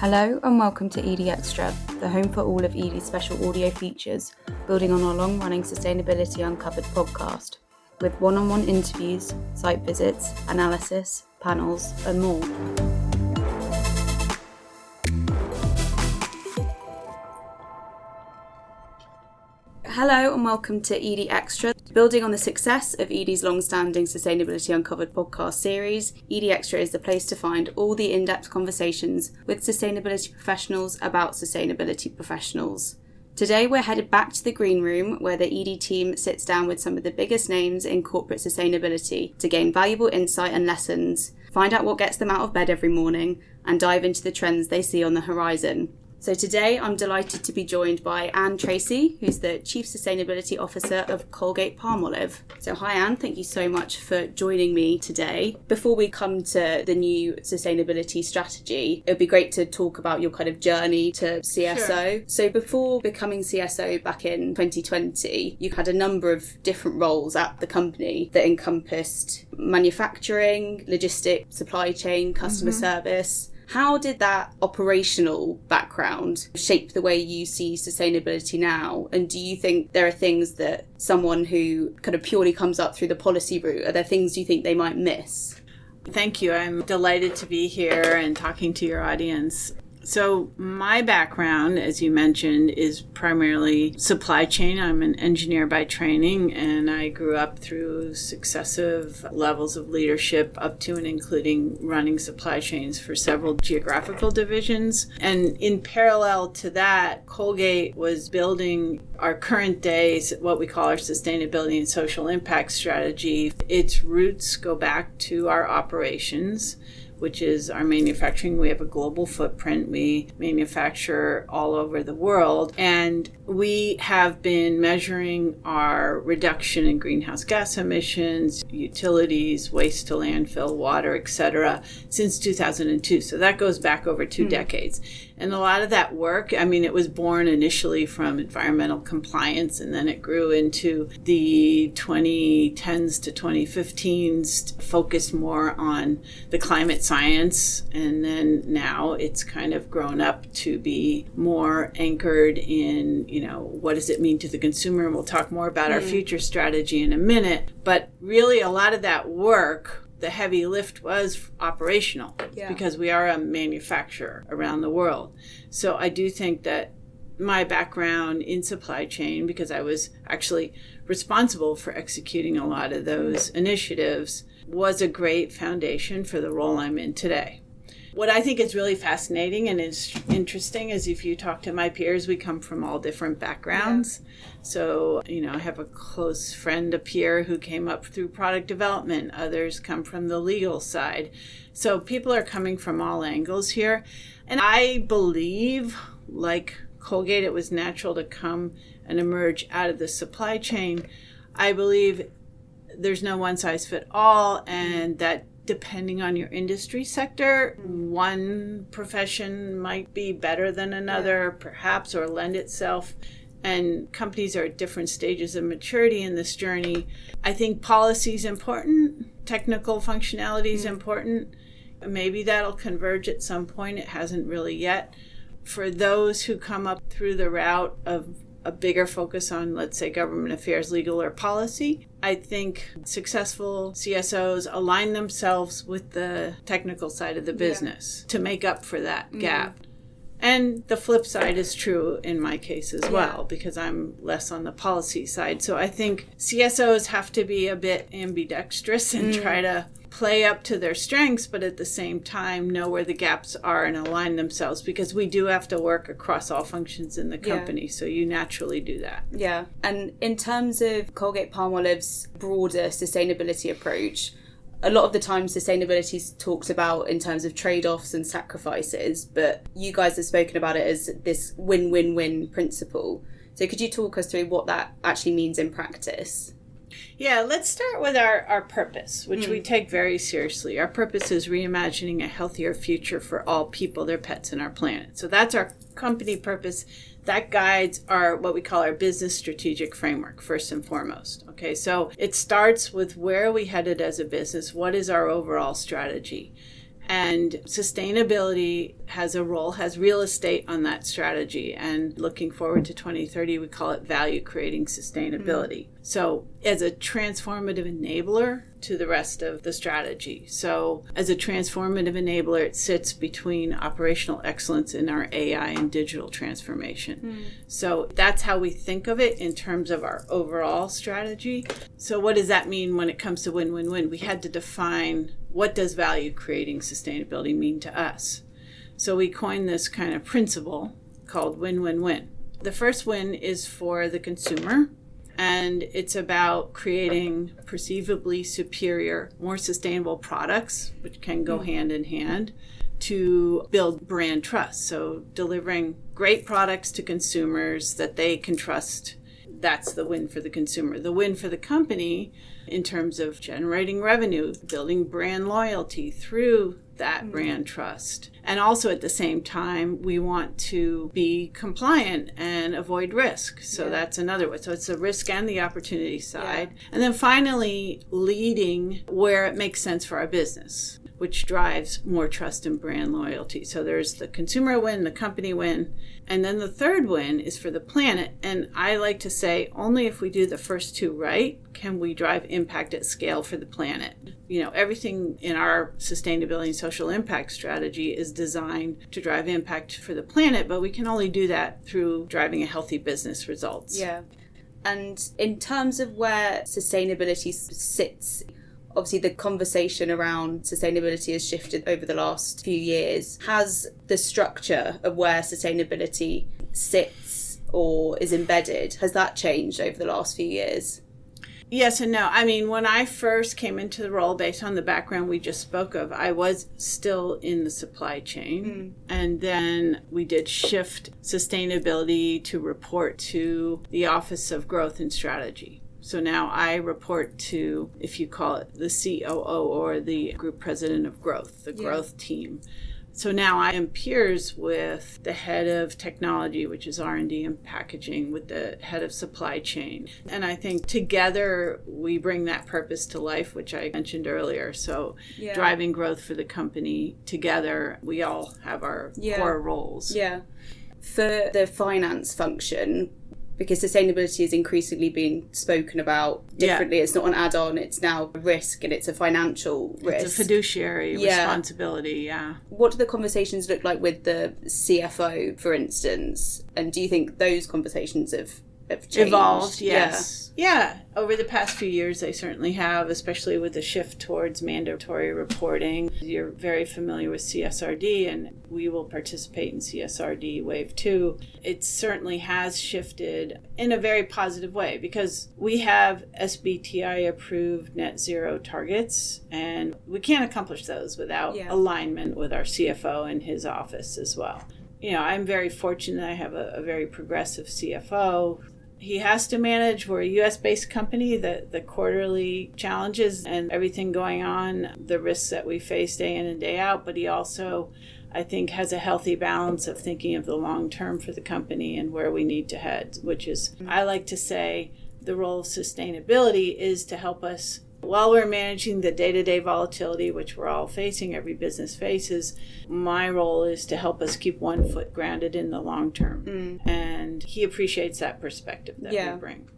Hello and welcome to Edie Extra, the home for all of Edie's special audio features, building on our long-running Sustainability Uncovered podcast, with one-on-one interviews, site visits, analysis, panels, and more. Hello and welcome to Edie Extra. Building on the success of Edie's long-standing Sustainability Uncovered podcast series, Edie Extra is the place to find all the in-depth conversations with sustainability professionals about sustainability professionals. Today we're headed back to the green room where the Edie team sits down with some of the biggest names in corporate sustainability to gain valuable insight and lessons, find out what gets them out of bed every morning, and dive into the trends they see on the horizon. So today I'm delighted to be joined by Ann Tracy, who's the Chief Sustainability Officer of Colgate-Palmolive. So hi Ann, thank you so much for joining me today. Before we come to the new sustainability strategy, it would be great to talk about your kind of journey to CSO. Sure. So before becoming CSO back in 2020, you had a number of different roles at the company that encompassed manufacturing, logistics, supply chain, customer service. How did that operational background shape the way you see sustainability now? And do you think there are things that someone who kind of purely comes up through the policy route, are there things you think they might miss? Thank you. I'm delighted to be here and talking to your audience. So my background, as you mentioned, is primarily supply chain. I'm an engineer by training, and I grew up through successive levels of leadership up to and including running supply chains for several geographical divisions. And in parallel to that, Colgate was building our current days, what we call our sustainability and social impact strategy. Its roots go back to our operations, which is our manufacturing. We have a global footprint. We manufacture all over the world. And we have been measuring our reduction in greenhouse gas emissions, utilities, waste to landfill, water, etc., since 2002. So that goes back over 2 decades. And a lot of that work, it was born initially from environmental compliance, and then it grew into the 2010s to 2015s, focused more on the climate science. And then now it's kind of grown up to be more anchored in, what does it mean to the consumer? And we'll talk more about our future strategy in a minute. But really a lot of that work, the heavy lift, was operational because we are a manufacturer around the world. So I do think that my background in supply chain, because I was actually responsible for executing a lot of those initiatives, was a great foundation for the role I'm in today. What I think is really fascinating and is interesting is if you talk to my peers, we come from all different backgrounds. So, I have a close friend, a peer, who came up through product development. Others come from the legal side. So people are coming from all angles here. And I believe, like Colgate, it was natural to come and emerge out of the supply chain. I believe there's no one size fit all, and that depending on your industry sector, one profession might be better than another, perhaps, or lend itself. And companies are at different stages of maturity in this journey. I think policy is important. Technical functionality is important. Maybe that'll converge at some point. It hasn't really yet. For those who come up through the route of a bigger focus on, let's say, government affairs, legal, or policy, I think successful CSOs align themselves with the technical side of the business to make up for that gap. And the flip side is true in my case as well, because I'm less on the policy side. So I think CSOs have to be a bit ambidextrous and try to play up to their strengths, but at the same time know where the gaps are and align themselves, because we do have to work across all functions in the company. So you naturally do that. Yeah. And in terms of Colgate-Palmolive's broader sustainability approach, a lot of the time sustainability is talked about in terms of trade-offs and sacrifices, but you guys have spoken about it as this win-win-win principle. So could you talk us through what that actually means in practice? Yeah, let's start with our purpose, which we take very seriously. Our purpose is reimagining a healthier future for all people, their pets, and our planet. So that's our company purpose. That guides our, what we call our business strategic framework, first and foremost. Okay, so it starts with where are we headed as a business? What is our overall strategy? And sustainability has a role, has real estate on that strategy. And looking forward to 2030, we call it value creating sustainability. So as a transformative enabler to the rest of the strategy. So as a transformative enabler, it sits between operational excellence and our AI and digital transformation. So that's how we think of it in terms of our overall strategy. So what does that mean when it comes to win-win-win? We had to define, what does value creating sustainability mean to us? So we coined this kind of principle called win-win-win. The first win is for the consumer, and it's about creating perceivably superior, more sustainable products, which can go hand in hand, to build brand trust. So delivering great products to consumers that they can trust. That's the win for the consumer. The win for the company in terms of generating revenue, building brand loyalty through that brand trust. And also at the same time, we want to be compliant and avoid risk. So that's another one. So it's the risk and the opportunity side. And then finally, leading where it makes sense for our business, which drives more trust and brand loyalty. So there's the consumer win, the company win, and then the third win is for the planet. And I like to say, only if we do the first two right can we drive impact at scale for the planet. You know, everything in our sustainability and social impact strategy is designed to drive impact for the planet, but we can only do that through driving a healthy business results. Yeah. And in terms of where sustainability sits, obviously the conversation around sustainability has shifted over the last few years. Has the structure of where sustainability sits or is embedded, has that changed over the last few years? Yes and no. I mean, when I first came into the role, based on the background we just spoke of, I was still in the supply chain. And then we did shift sustainability to report to the Office of Growth and Strategy. So now I report to, if you call it the COO or the Group President of Growth, the growth team. So now I am peers with the head of technology, which is R&D and packaging, with the head of supply chain. And I think together we bring that purpose to life, which I mentioned earlier. So driving growth for the company together, we all have our core roles. Yeah. For the finance function, because sustainability is increasingly being spoken about differently. It's not an add-on, it's now a risk, and it's a financial risk. It's a fiduciary responsibility, What do the conversations look like with the CFO, for instance? And do you think those conversations have changed? Evolved, yes. Yeah. Over the past few years, they certainly have, especially with the shift towards mandatory reporting. You're very familiar with CSRD, and we will participate in CSRD Wave 2. It certainly has shifted in a very positive way because we have SBTI-approved net zero targets, and we can't accomplish those without alignment with our CFO and his office as well. You know, I'm very fortunate I have a very progressive CFO. He has to manage, we're a U.S.-based company, the quarterly challenges and everything going on, the risks that we face day in and day out, but he also, I think, has a healthy balance of thinking of the long term for the company and where we need to head, which is, I like to say, the role of sustainability is to help us, while we're managing the day-to-day volatility, which we're all facing, every business faces, my role is to help us keep one foot grounded in the long term. And he appreciates that perspective that we bring.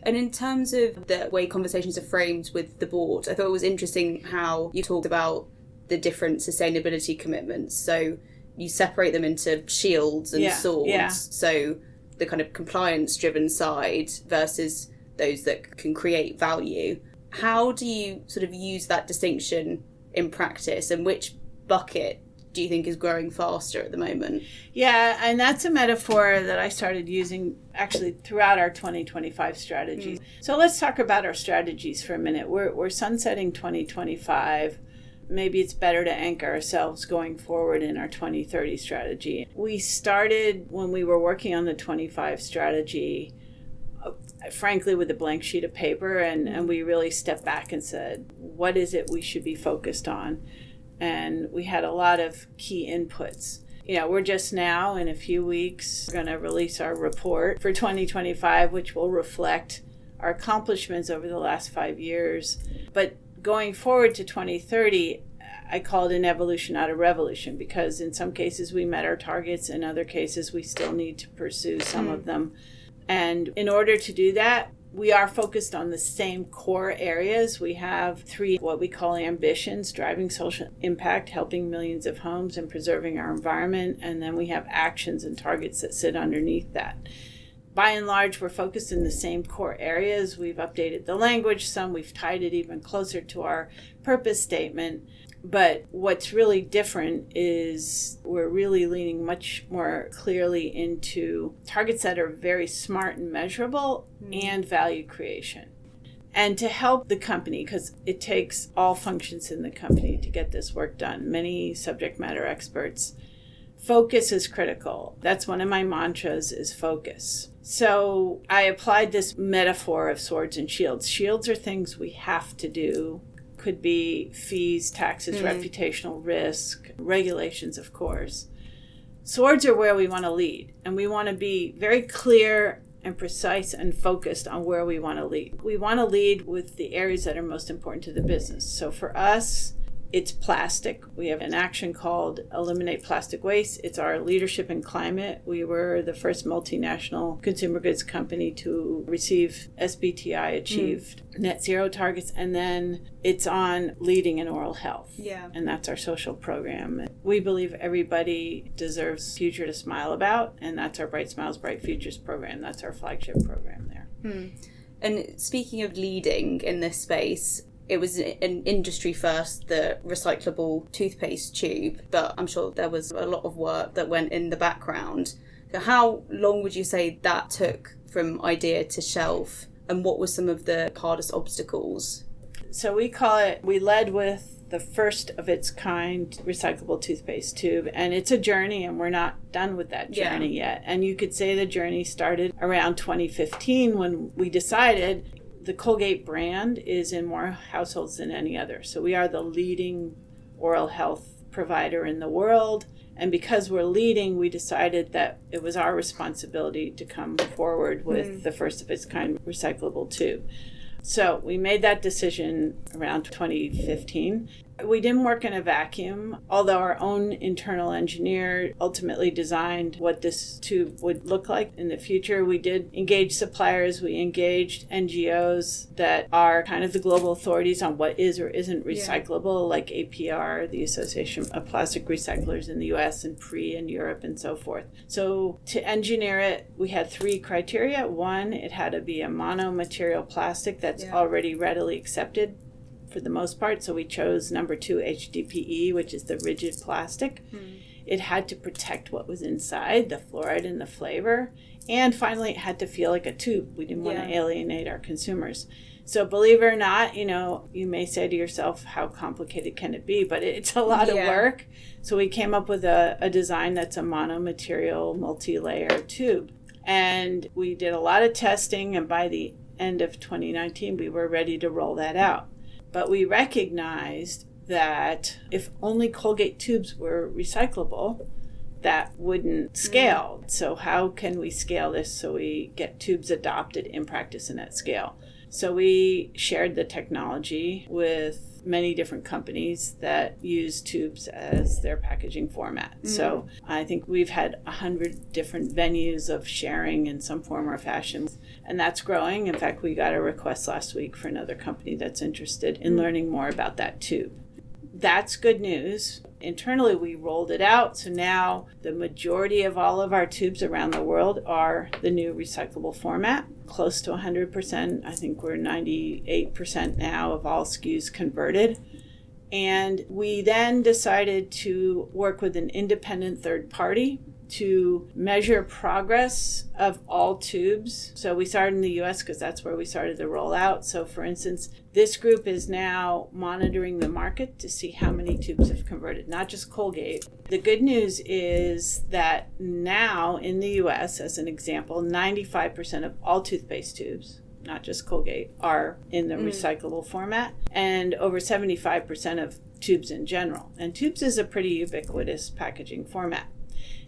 And in terms of the way conversations are framed with the board, I thought it was interesting how you talked about the different sustainability commitments. So you separate them into shields and swords. So the kind of compliance-driven side versus those that can create value. How do you sort of use that distinction in practice, and which bucket do you think is growing faster at the moment? Yeah, and that's a metaphor that I started using actually throughout our 2025 strategies. So let's talk about our strategies for a minute. We're sunsetting 2025. Maybe it's better to anchor ourselves going forward in our 2030 strategy. We started when we were working on the 25 strategy, frankly, with a blank sheet of paper, and we really stepped back and said, what is it we should be focused on? And we had a lot of key inputs. You know, we're just now, in a few weeks, going to release our report for 2025, which will reflect our accomplishments over the last 5 years. But going forward to 2030, I call it an evolution, not a revolution, because in some cases we met our targets, in other cases we still need to pursue some of them. And in order to do that, we are focused on the same core areas. We have 3 what we call ambitions: driving social impact, helping millions of homes, and preserving our environment. And then we have actions and targets that sit underneath that. By and large, we're focused in the same core areas. We've updated the language some. We've tied it even closer to our purpose statement. But what's really different is we're really leaning much more clearly into targets that are very smart and measurable and value creation. And to help the company, because it takes all functions in the company to get this work done, many subject matter experts, focus is critical. That's one of my mantras, is focus. So I applied this metaphor of swords and shields. Shields are things we have to do. Could be fees, taxes, reputational risk, regulations, of course. Swords are where we want to lead, and we want to be very clear and precise and focused on where we want to lead. We want to lead with the areas that are most important to the business. So for us, it's plastic. We have an action called Eliminate Plastic Waste. It's our leadership in climate. We were the first multinational consumer goods company to receive SBTI achieved net zero targets. And then it's on leading in oral health. Yeah. And that's our social program. We believe everybody deserves a future to smile about. And that's our Bright Smiles, Bright Futures program. That's our flagship program there. And speaking of leading in this space, it was an industry first, the recyclable toothpaste tube, but I'm sure there was a lot of work that went in the background. So how long would you say that took from idea to shelf, and what were some of the hardest obstacles? So we led with the first of its kind recyclable toothpaste tube, and it's a journey, and we're not done with that journey yet. And you could say the journey started around 2015 when we decided the Colgate brand is in more households than any other. So we are the leading oral health provider in the world. And because we're leading, we decided that it was our responsibility to come forward with the first of its kind recyclable tube. So we made that decision around 2015. We didn't work in a vacuum, although our own internal engineer ultimately designed what this tube would look like in the future. We did engage suppliers. We engaged NGOs that are kind of the global authorities on what is or isn't recyclable, like APR, the Association of Plastic Recyclers in the US and PRE in Europe and so forth. So to engineer it, we had 3 criteria. 1, it had to be a monomaterial plastic that's already readily accepted for the most part. So we chose number 2, HDPE, which is the rigid plastic. It had to protect what was inside, the fluoride and the flavor. And finally, it had to feel like a tube. We didn't want to alienate our consumers. So believe it or not, you may say to yourself, how complicated can it be? But it's a lot of work. So we came up with a design that's a monomaterial, multi-layer tube. And we did a lot of testing, and by the end of 2019, we were ready to roll that out. But we recognized that if only Colgate tubes were recyclable, that wouldn't scale. So how can we scale this so we get tubes adopted in practice and at scale? So we shared the technology with many different companies that use tubes as their packaging format. So I think we've had 100 different venues of sharing in some form or fashion, and that's growing. In fact, we got a request last week for another company that's interested in learning more about that tube. That's good news. Internally, we rolled it out, so now the majority of all of our tubes around the world are the new recyclable format, close to 100%. I think we're 98% now of all SKUs converted. And we then decided to work with an independent third party to measure progress of all tubes. So we started in the US because that's where we started the rollout. So for instance, this group is now monitoring the market to see how many tubes have converted, not just Colgate. The good news is that now in the US, as an example, 95% of all toothpaste tubes, not just Colgate, are in the recyclable format, and over 75% of tubes in general. And tubes is a pretty ubiquitous packaging format.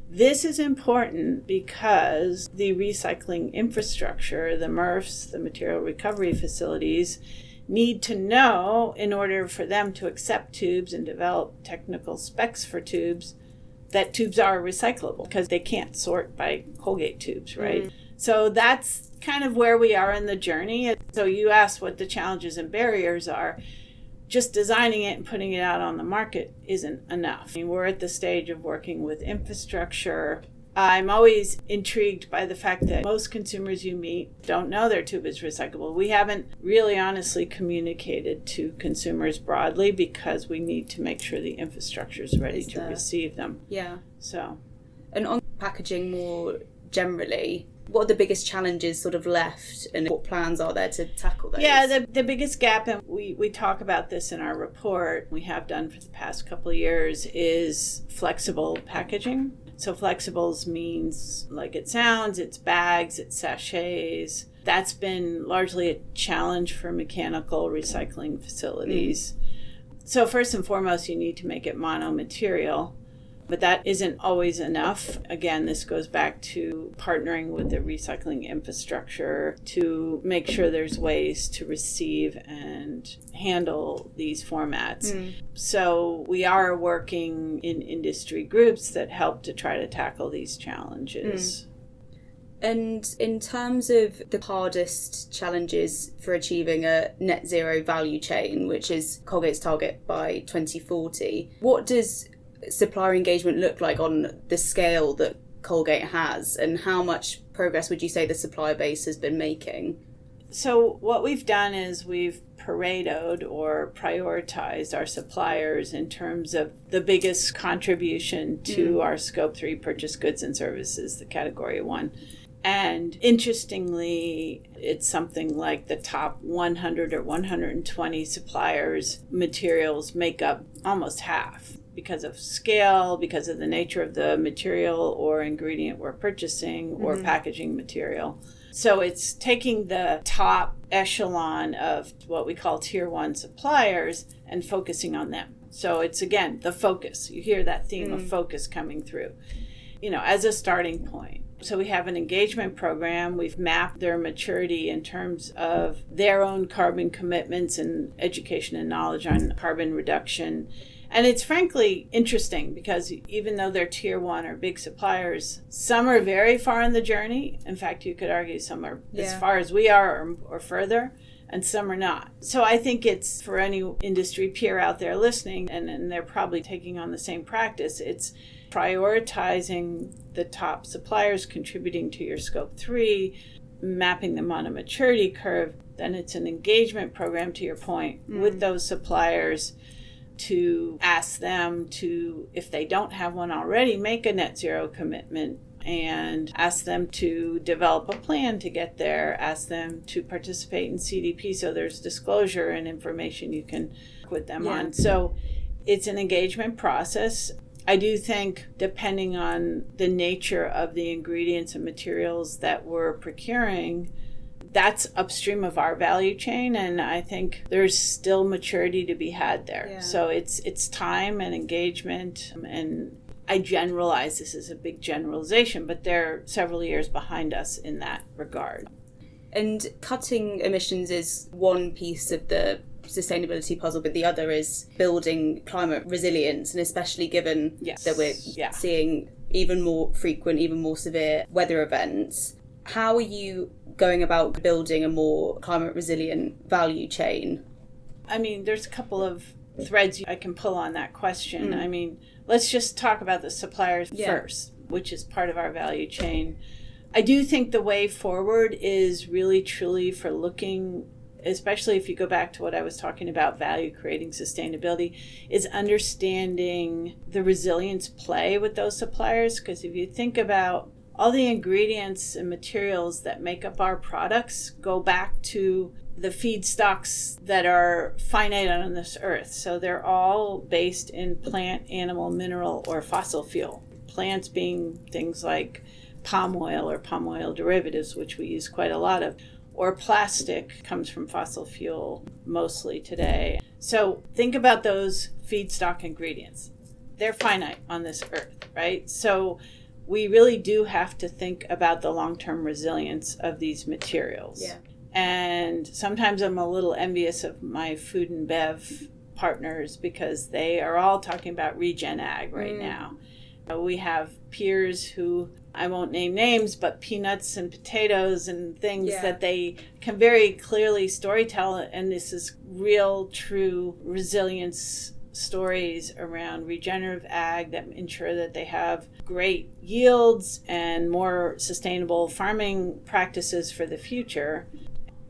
This is important because the recycling infrastructure, the MRFs, the material recovery facilities, need to know in order for them to accept tubes and develop technical specs for tubes that tubes are recyclable, because they can't sort by Colgate tubes, right? So that's kind of where we are in the journey. So you asked what the challenges and barriers are. Just designing it and putting it out on the market isn't enough. I mean, we're at the stage of working with infrastructure. I'm always intrigued by the fact that most consumers you meet don't know their tube is recyclable. We haven't really honestly communicated to consumers broadly because we need to make sure the infrastructure is ready to receive them. Yeah. So, and on packaging more generally, what are the biggest challenges sort of left, and what plans are there to tackle those? Yeah, the biggest gap, and we talk about this in our report, we have done for the past couple of years, is flexible packaging. So flexibles means, like it sounds, it's bags, it's sachets. That's been largely a challenge for mechanical recycling facilities. So first and foremost, you need to make it mono-material. But that isn't always enough. Again, this goes back to partnering with the recycling infrastructure to make sure there's ways to receive and handle these formats. So we are working in industry groups that help to try to tackle these challenges. And in terms of the hardest challenges for achieving a net zero value chain, which is Colgate's target by 2040, what does supplier engagement look like on the scale that Colgate has, and how much progress would you say the supplier base has been making? So what we've done is we've Paretoed or prioritized our suppliers in terms of the biggest contribution to our Scope 3 purchased goods and services, the Category 1. And interestingly, it's something like the top 100 or 120 suppliers' materials make up almost half, because of scale, because of the nature of the material or ingredient we're purchasing, or packaging material. So it's taking the top echelon of what we call tier 1 suppliers and focusing on them. So it's, again, the focus. You hear that theme of focus coming through, as a starting point. So we have an engagement program. We've mapped their maturity in terms of their own carbon commitments and education and knowledge on carbon reduction. And it's frankly interesting because even though they're tier 1 or big suppliers, some are very far in the journey. In fact, you could argue some are as far as we are or further, and some are not. So I think it's for any industry peer out there listening, and they're probably taking on the same practice, it's prioritizing the top suppliers contributing to your Scope 3, mapping them on a maturity curve. Then it's an engagement program, to your point, with those suppliers, to ask them to, if they don't have one already, make a net zero commitment, and ask them to develop a plan to get there, ask them to participate in CDP so there's disclosure and information you can work with them on. So it's an engagement process. I do think, depending on the nature of the ingredients and materials that we're procuring, that's upstream of our value chain, and I think there's still maturity to be had there. Yeah. So it's time and engagement, and I generalize, this is a big generalization, but they're several years behind us in that regard. And cutting emissions is one piece of the sustainability puzzle, but the other is building climate resilience, and especially given that we're seeing even more frequent, even more severe weather events. How are you going about building a more climate resilient value chain? I mean, there's a couple of threads I can pull on that question. I mean, let's just talk about the suppliers first, which is part of our value chain. I do think the way forward is really truly for looking, especially if you go back to what I was talking about, value creating sustainability, is understanding the resilience play with those suppliers. Because if you think about all the ingredients and materials that make up our products, go back to the feedstocks that are finite on this earth. So they're all based in plant, animal, mineral, or fossil fuel. Plants being things like palm oil or palm oil derivatives, which we use quite a lot of, or plastic comes from fossil fuel mostly today. So think about those feedstock ingredients. They're finite on this earth, right? So we really do have to think about the long-term resilience of these materials. Yeah. And sometimes I'm a little envious of my food and bev partners because they are all talking about regen ag right now. We have peers who, I won't name names, but peanuts and potatoes and things that they can very clearly storytell. And this is real, true resilience stories around regenerative ag that ensure that they have great yields and more sustainable farming practices for the future.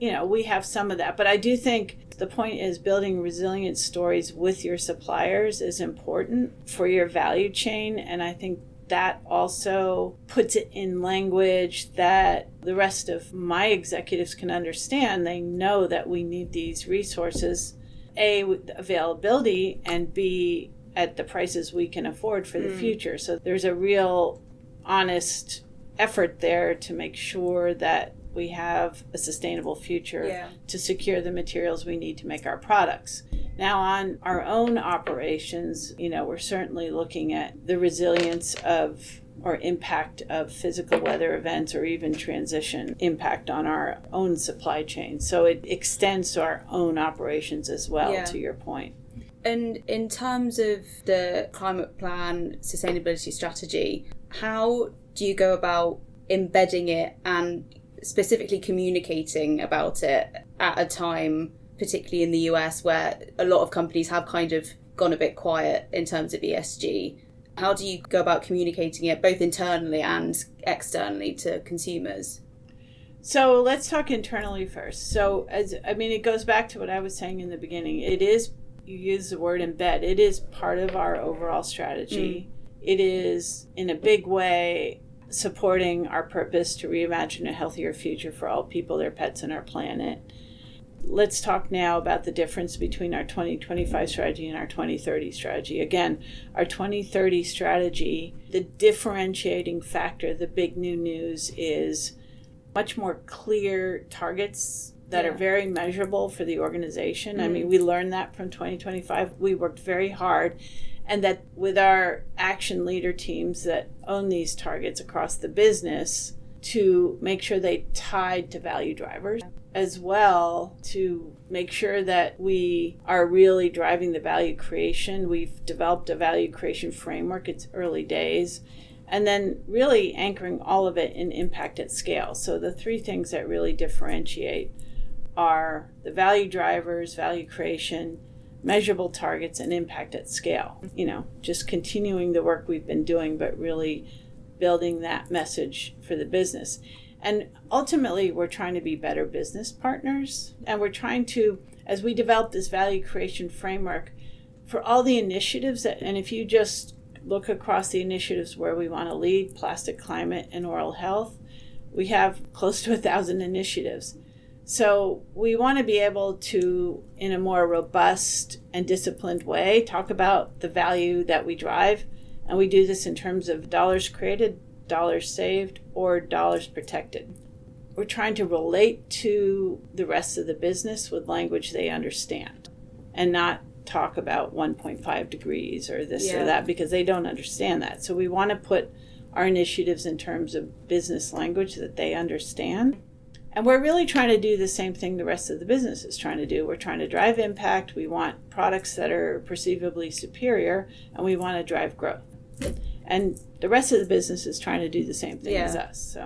You know, we have some of that, but I do think the point is building resilient stories with your suppliers is important for your value chain. And I think that also puts it in language that the rest of my executives can understand. They know that we need these resources, A, with availability, and B, at the prices we can afford for the future. So there's a real honest effort there to make sure that we have a sustainable future to secure the materials we need to make our products. Now, on our own operations, you know, we're certainly looking at the resilience of or impact of physical weather events or even transition impact on our own supply chain. So it extends to our own operations as well, to your point. And in terms of the climate plan, sustainability strategy, how do you go about embedding it and specifically communicating about it at a time, particularly in the US, where a lot of companies have kind of gone a bit quiet in terms of ESG? How do you go about communicating it both internally and externally to consumers? So let's talk internally first. So it goes back to what I was saying in the beginning. It is, you use the word embed, it is part of our overall strategy. It is in a big way supporting our purpose to reimagine a healthier future for all people, their pets, and our planet. Let's talk now about the difference between our 2025 strategy and our 2030 strategy. Again, our 2030 strategy, the differentiating factor, the big new news is much more clear targets that are very measurable for the organization. I mean, we learned that from 2025. We worked very hard. And that with our action leader teams that own these targets across the business to make sure they tied to value drivers, as well to make sure that we are really driving the value creation. We've developed a value creation framework. It's early days. And then really anchoring all of it in impact at scale. So the three things that really differentiate are the value drivers, value creation, measurable targets, and impact at scale. You know, just continuing the work we've been doing, but really building that message for the business. And ultimately, we're trying to be better business partners. And we're trying to, as we develop this value creation framework, for all the initiatives that, and if you just look across the initiatives where we want to lead, plastic, climate, and oral health, we have close to 1,000 initiatives. So we want to be able to, in a more robust and disciplined way, talk about the value that we drive. And we do this in terms of dollars created, dollars saved, or dollars protected. We're trying to relate to the rest of the business with language they understand and not talk about 1.5 degrees or this or that, because they don't understand that. So we want to put our initiatives in terms of business language that they understand. And we're really trying to do the same thing the rest of the business is trying to do. We're trying to drive impact. We want products that are perceivably superior, and we want to drive growth. And the rest of the business is trying to do the same thing as us.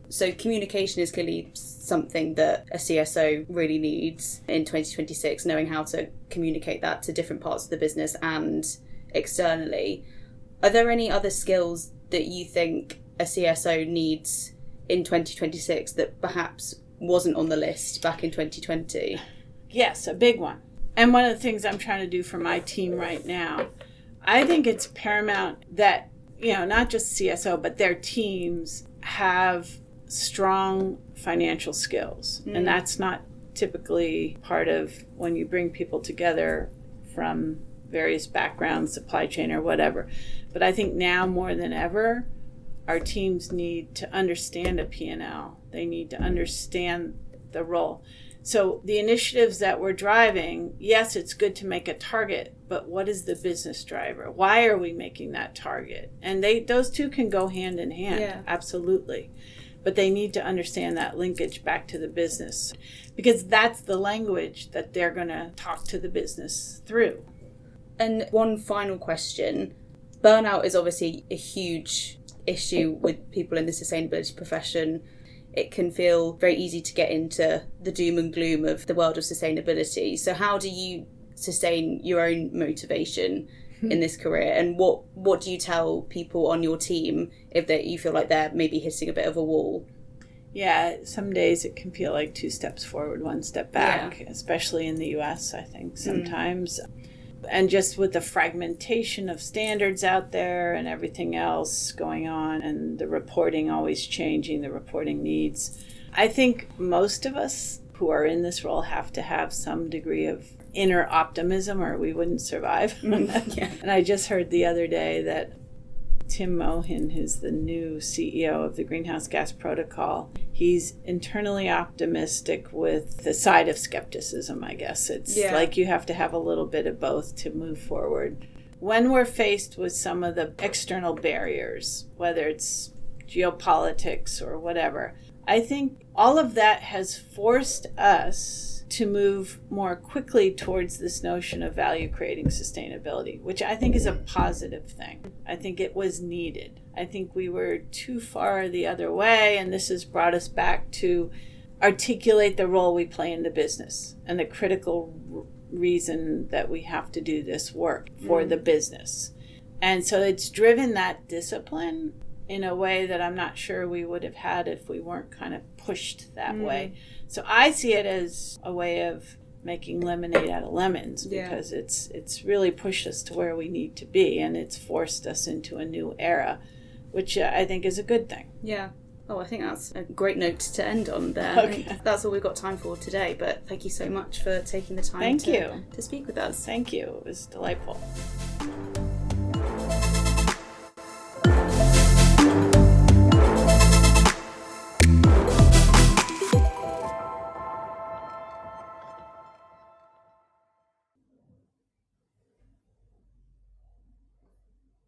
So communication is clearly something that a CSO really needs in 2026, knowing how to communicate that to different parts of the business and externally. Are there any other skills that you think a CSO needs in 2026 that perhaps wasn't on the list back in 2020? Yes, a big one. And one of the things I'm trying to do for my team right now, I think it's paramount that, you know, not just CSO, but their teams have strong financial skills. And that's not typically part of when you bring people together from various backgrounds, supply chain or whatever. But I think now more than ever, our teams need to understand a P&L. They need to understand the role. So the initiatives that we're driving, yes, it's good to make a target, but what is the business driver? Why are we making that target? And those two can go hand in hand, absolutely. but they need to understand that linkage back to the business, because that's the language that they're going to talk to the business through. And one final question. Burnout is obviously a huge issue with people in the sustainability profession. It can feel very easy to get into the doom and gloom of the world of sustainability. So how do you sustain your own motivation in this career? And what do you tell people on your team if you feel like they're maybe hitting a bit of a wall? Yeah, some days it can feel like 2 steps forward, 1 step back, especially in the US, I think, sometimes. And just with the fragmentation of standards out there and everything else going on, and the reporting always changing, the reporting needs, I think most of us who are in this role have to have some degree of inner optimism, or we wouldn't survive. Yeah. And I just heard the other day that Tim Mohin, who's the new CEO of the Greenhouse Gas Protocol, he's internally optimistic with the side of skepticism, I guess. It's like you have to have a little bit of both to move forward. When we're faced with some of the external barriers, whether it's geopolitics or whatever, I think all of that has forced us to move more quickly towards this notion of value-creating sustainability, which I think is a positive thing. I think it was needed. I think we were too far the other way, and this has brought us back to articulate the role we play in the business and the critical reason that we have to do this work for the business. And so it's driven that discipline in a way that I'm not sure we would have had if we weren't kind of pushed that way. So I see it as a way of making lemonade out of lemons, because it's really pushed us to where we need to be, and it's forced us into a new era, which I think is a good thing. Yeah. Oh, I think that's a great note to end on there. Okay. That's all we've got time for today, but thank you so much for taking the time to speak with us. Thank you. It was delightful.